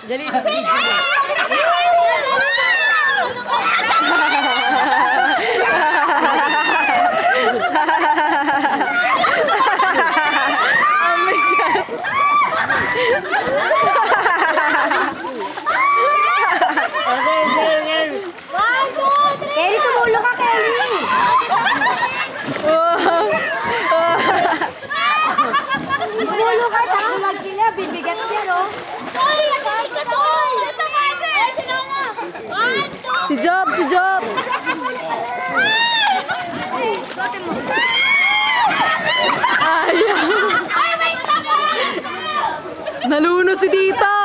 Dali, video. Kelly, tumulong ka, Kelly! Tumulong ka, takulag sila, bibigat siya, no? Si Job, si Job! Ayaw! Nalunod si Tita!